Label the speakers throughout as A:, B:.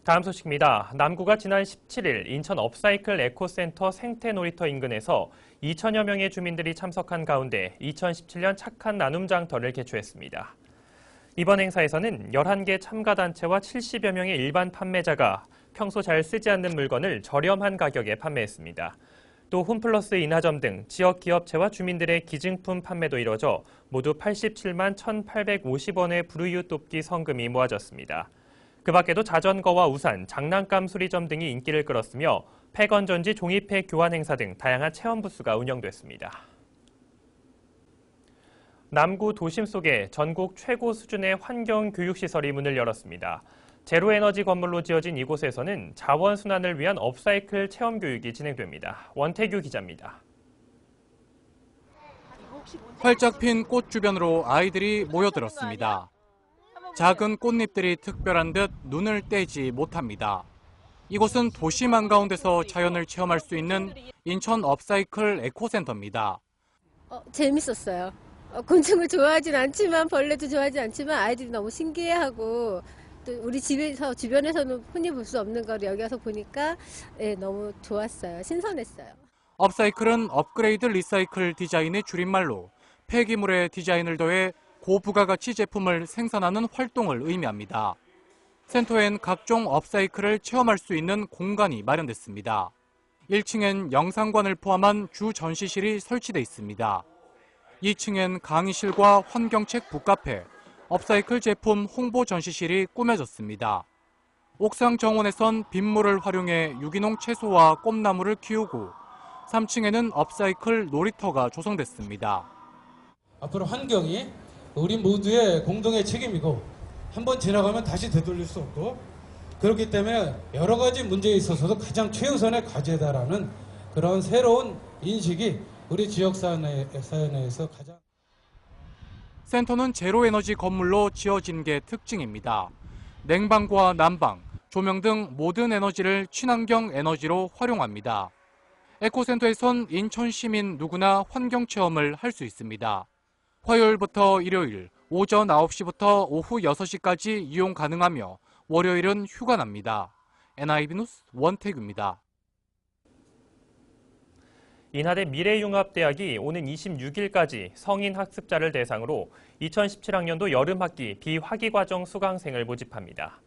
A: 다음 소식입니다. 남구가 지난 17일 인천 업사이클 에코센터 생태놀이터 인근에서 2천여 명의 주민들이 참석한 가운데 2017년 착한 나눔 장터를 개최했습니다. 이번 행사에서는 11개 참가단체와 70여 명의 일반 판매자가 평소 잘 쓰지 않는 물건을 저렴한 가격에 판매했습니다. 또 홈플러스 인하점 등 지역 기업체와 주민들의 기증품 판매도 이뤄져 모두 87만 1,850원의 불우이웃 돕기 성금이 모아졌습니다. 그 밖에도 자전거와 우산, 장난감 수리점 등이 인기를 끌었으며 폐건전지 종이팩 교환 행사 등 다양한 체험 부스가 운영됐습니다. 남구 도심 속에 전국 최고 수준의 환경교육시설이 문을 열었습니다. 제로에너지 건물로 지어진 이곳에서는 자원순환을 위한 업사이클 체험교육이 진행됩니다. 원태규 기자입니다.
B: 활짝 핀 꽃 주변으로 아이들이 모여들었습니다. 작은 꽃잎들이 특별한 듯 눈을 떼지 못합니다. 이곳은 도심 한가운데서 자연을 체험할 수 있는 인천 업사이클 에코센터입니다.
C: 재밌었어요. 곤충을 좋아하진 않지만 벌레도 좋아하지 않지만 아이들이 너무 신기해하고 또 우리 집에서 주변에서는 흔히 볼 수 없는 걸 여기 와서 보니까 너무 좋았어요. 신선했어요.
B: 업사이클은 업그레이드 리사이클 디자인의 줄임말로 폐기물의 디자인을 더해 고부가가치 제품을 생산하는 활동을 의미합니다. 센터엔 각종 업사이클을 체험할 수 있는 공간이 마련됐습니다. 1층엔 영상관을 포함한 주 전시실이 설치돼 있습니다. 2층엔 강의실과 환경책 북카페, 업사이클 제품 홍보 전시실이 꾸며졌습니다. 옥상 정원에선 빗물을 활용해 유기농 채소와 꽃나무를 키우고 3층에는 업사이클 놀이터가 조성됐습니다.
D: 앞으로 환경이 우리 모두의 공동의 책임이고 한번 지나가면 다시 되돌릴 수 없고 그렇기 때문에 여러 가지 문제에 있어서도 가장 최우선의 과제다라는 그런 새로운 인식이 우리 지역사회에서 가장.
B: 센터는 제로에너지 건물로 지어진 게 특징입니다. 냉방과 난방, 조명 등 모든 에너지를 친환경 에너지로 활용합니다. 에코센터에선 인천 시민 누구나 환경체험을 할 수 있습니다. 화요일부터 일요일 오전 9시부터 오후 6시까지 이용 가능하며 월요일은 휴관합니다. NIB 뉴스 원태규입니다.
A: 인하대 미래융합대학이 오는 26일까지 성인 학습자를 대상으로 2017학년도 여름학기 비화기과정 수강생을 모집합니다.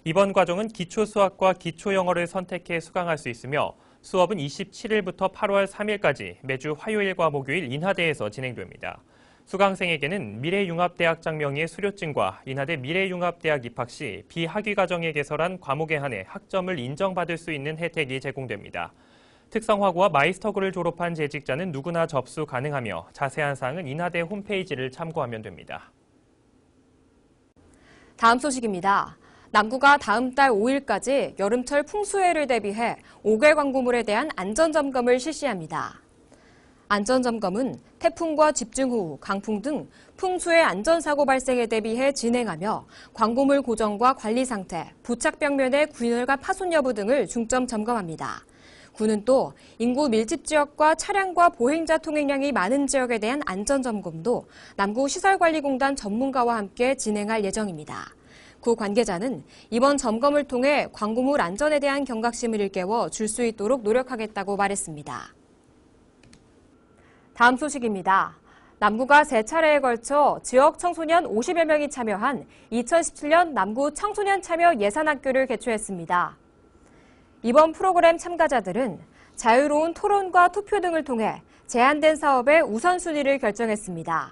A: 이번 과정은 기초수학과 기초영어를 선택해 수강할 수 있으며 수업은 27일부터 8월 3일까지 매주 화요일과 목요일 인하대에서 진행됩니다. 수강생에게는 미래융합대학장 명의의 수료증과 인하대 미래융합대학 입학 시 비학위과정에 개설한 과목에 한해 학점을 인정받을 수 있는 혜택이 제공됩니다. 특성화고와 마이스터고를 졸업한 재직자는 누구나 접수 가능하며 자세한 사항은 인하대 홈페이지를 참고하면 됩니다.
E: 다음 소식입니다. 남구가 다음 달 5일까지 여름철 풍수해를 대비해 5개 광고물에 대한 안전점검을 실시합니다. 안전점검은 태풍과 집중호우, 강풍 등 풍수의 안전사고 발생에 대비해 진행하며 광고물 고정과 관리 상태, 부착 벽면의 균열과 파손 여부 등을 중점 점검합니다. 군은 또 인구 밀집 지역과 차량과 보행자 통행량이 많은 지역에 대한 안전점검도 남구시설관리공단 전문가와 함께 진행할 예정입니다. 구 관계자는 이번 점검을 통해 광고물 안전에 대한 경각심을 일깨워 줄 수 있도록 노력하겠다고 말했습니다. 다음 소식입니다. 남구가 3차례에 걸쳐 지역 청소년 50여 명이 참여한 2017년 남구 청소년 참여 예산학교를 개최했습니다. 이번 프로그램 참가자들은 자유로운 토론과 투표 등을 통해 제안된 사업의 우선순위를 결정했습니다.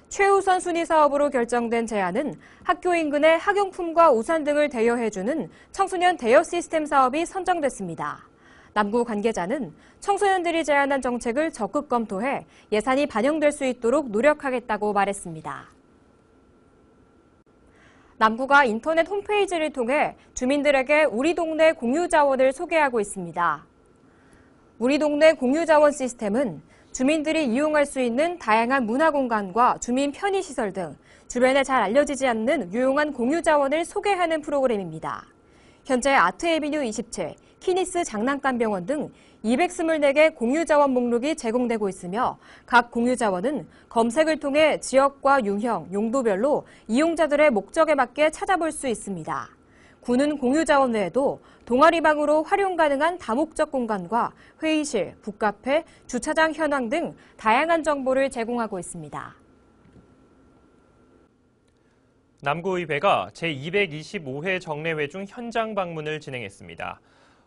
E: 최우선 순위 사업으로 결정된 제안은 학교 인근의 학용품과 우산 등을 대여해주는 청소년 대여 시스템 사업이 선정됐습니다. 남구 관계자는 청소년들이 제안한 정책을 적극 검토해 예산이 반영될 수 있도록 노력하겠다고 말했습니다. 남구가 인터넷 홈페이지를 통해 주민들에게 우리 동네 공유자원을 소개하고 있습니다. 우리 동네 공유자원 시스템은 주민들이 이용할 수 있는 다양한 문화공간과 주민 편의시설 등 주변에 잘 알려지지 않는 유용한 공유자원을 소개하는 프로그램입니다. 현재 아트에비뉴 27, 키니스 장난감병원 등 224개 공유자원 목록이 제공되고 있으며 각 공유자원은 검색을 통해 지역과 유형, 용도별로 이용자들의 목적에 맞게 찾아볼 수 있습니다. 군은 공유자원 외에도 동아리방으로 활용 가능한 다목적 공간과 회의실, 북카페, 주차장 현황 등 다양한 정보를 제공하고 있습니다.
A: 남구의회가 제225회 정례회 중 현장 방문을 진행했습니다.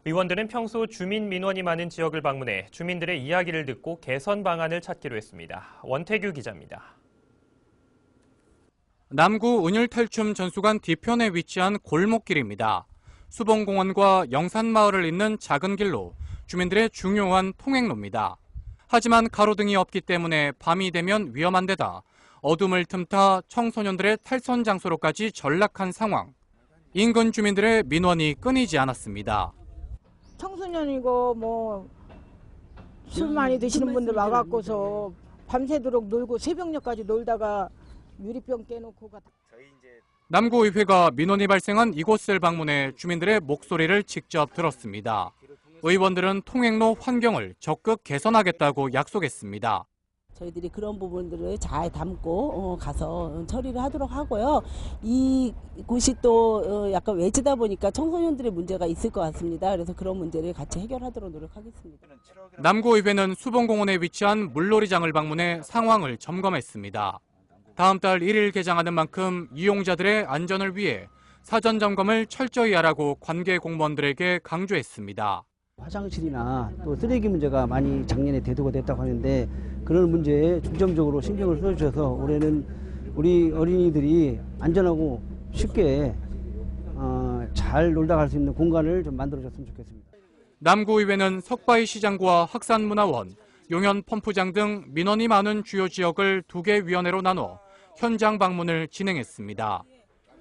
A: 의원들은 평소 주민 민원이 많은 지역을 방문해 주민들의 이야기를 듣고 개선 방안을 찾기로 했습니다. 원태규 기자입니다.
B: 남구 은율탈춤 전수관 뒤편에 위치한 골목길입니다. 수봉공원과 영산마을을 잇는 작은 길로 주민들의 중요한 통행로입니다. 하지만 가로등이 없기 때문에 밤이 되면 위험한 데다 어둠을 틈타 청소년들의 탈선 장소로까지 전락한 상황. 인근 주민들의 민원이 끊이지 않았습니다.
F: 청소년이고 뭐 술 많이 드시는 분들 와갖고서 밤새도록 놀고 새벽녘까지 놀다가 유리병 깨놓고 가.
B: 남구의회가 민원이 발생한 이곳을 방문해 주민들의 목소리를 직접 들었습니다. 의원들은 통행로 환경을 적극 개선하겠다고 약속했습니다.
G: 저희들이 그런 부분들을 잘 담고 가서 처리를 하도록 하고요. 이곳이 또 약간 외지다 보니까 청소년들의 문제가 있을 것 같습니다. 그래서 그런 문제를 같이 해결하도록 노력하겠습니다.
B: 남구의회는 수봉공원에 위치한 물놀이장을 방문해 상황을 점검했습니다. 다음 달 1일 개장하는 만큼 이용자들의 안전을 위해 사전 점검을 철저히 하라고 관계 공무원들에게 강조했습니다.
H: 화장실이나 또 쓰레기 문제가 많이 작년에 대두가 됐다고 하는데 그런 문제에 중점적으로 신경을 써주셔서 올해는 우리 어린이들이 안전하고 쉽게 잘 놀다 갈 수 있는 공간을 좀 만들어줬으면 좋겠습니다.
B: 남구의회는 석바위 시장과 학산문화원, 용현 펌프장 등 민원이 많은 주요 지역을 2개 위원회로 나눠 현장 방문을 진행했습니다.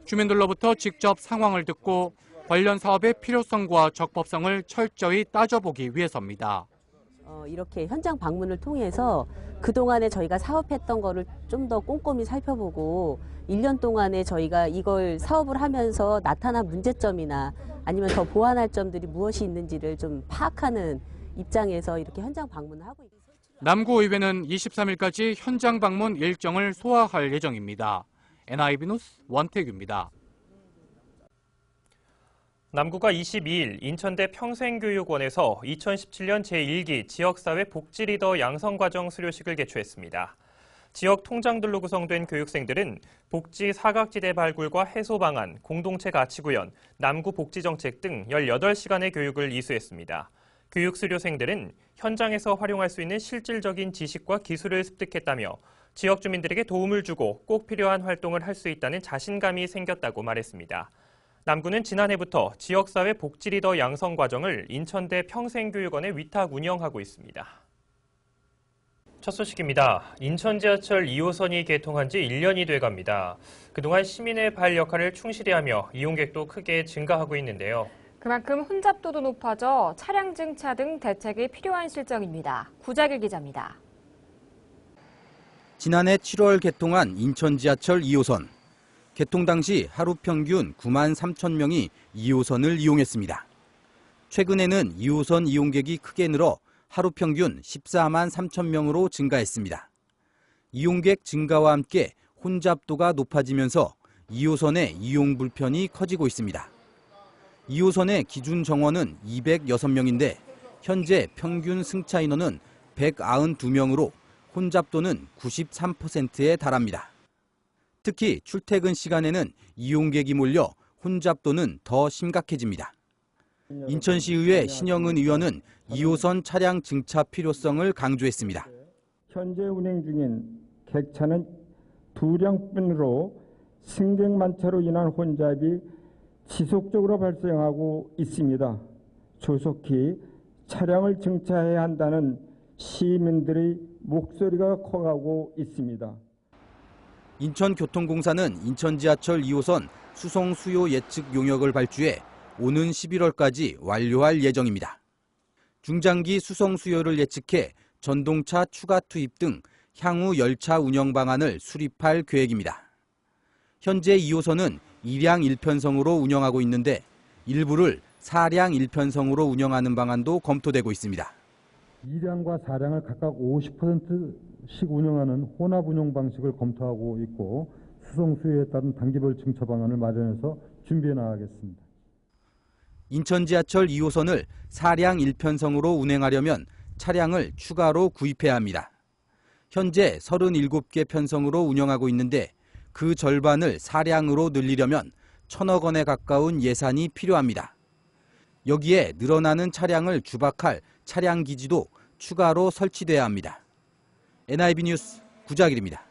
B: 주민들로부터 직접 상황을 듣고 관련 사업의 필요성과 적법성을 철저히 따져보기 위해서입니다.
G: 이렇게 현장 방문을 통해서 그동안에 저희가 사업했던 거를 좀 더 꼼꼼히 살펴보고 1년 동안에 저희가 이걸 사업을 하면서 나타난 문제점이나 아니면 더 보완할 점들이 무엇이 있는지를 좀 파악하는 입장에서 이렇게 현장 방문을 하고 있습니다.
B: 남구의회는 23일까지 현장 방문 일정을 소화할 예정입니다. NIB 뉴스 원태규입니다.
A: 남구가 22일 인천대 평생교육원에서 2017년 제1기 지역사회 복지리더 양성과정 수료식을 개최했습니다. 지역 통장들로 구성된 교육생들은 복지 사각지대 발굴과 해소 방안, 공동체 가치 구현, 남구 복지정책 등 18시간의 교육을 이수했습니다. 교육 수료생들은 현장에서 활용할 수 있는 실질적인 지식과 기술을 습득했다며 지역 주민들에게 도움을 주고 꼭 필요한 활동을 할 수 있다는 자신감이 생겼다고 말했습니다. 남구는 지난해부터 지역사회 복지리더 양성 과정을 인천대 평생교육원에 위탁 운영하고 있습니다. 첫 소식입니다. 인천 지하철 2호선이 개통한 지 1년이 돼갑니다. 그동안 시민의 발 역할을 충실히 하며 이용객도 크게 증가하고 있는데요.
E: 그만큼 혼잡도도 높아져 차량 증차 등 대책이 필요한 실정입니다. 구자길 기자입니다.
I: 지난해 7월 개통한 인천 지하철 2호선. 개통 당시 하루 평균 9만 3천 명이 2호선을 이용했습니다. 최근에는 2호선 이용객이 크게 늘어 하루 평균 14만 3천 명으로 증가했습니다. 이용객 증가와 함께 혼잡도가 높아지면서 2호선의 이용 불편이 커지고 있습니다. 2호선의 기준 정원은 206명인데 현재 평균 승차 인원은 192명으로 혼잡도는 93%에 달합니다. 특히 출퇴근 시간에는 이용객이 몰려 혼잡도는 더 심각해집니다. 인천시의회 신영은 의원은 2호선 차량 증차 필요성을 강조했습니다.
J: 현재 운행 중인 객차는 2량뿐으로 승객 만차로 인한 혼잡이 지속적으로 발생하고 있습니다. 조속히 차량을 증차해야 한다는 시민들의 목소리가 커가고 있습니다.
I: 인천교통공사는 인천 지하철 2호선 수송 수요 예측 용역을 발주해 오는 11월까지 완료할 예정입니다. 중장기 수송 수요를 예측해 전동차 추가 투입 등 향후 열차 운영 방안을 수립할 계획입니다. 현재 2호선은 2량 1편성으로 운영하고 있는데 일부를 4량 1편성으로 운영하는 방안도 검토되고 있습니다.
J: 2량과 4량을 각각 50%씩 운영하는 혼합 운영 방식을 검토하고 있고 수송 수요에 따른 단기별 증차 방안을 마련해서 준비해 나가겠습니다.
I: 인천 지하철 2호선을 4량 1편성으로 운행하려면 차량을 추가로 구입해야 합니다. 현재 37개 편성으로 운영하고 있는데 그 절반을 4량으로 늘리려면 1,000억 원에 가까운 예산이 필요합니다. 여기에 늘어나는 차량을 주박할 차량 기지도 추가로 설치돼야 합니다. NIB 뉴스 구자길입니다.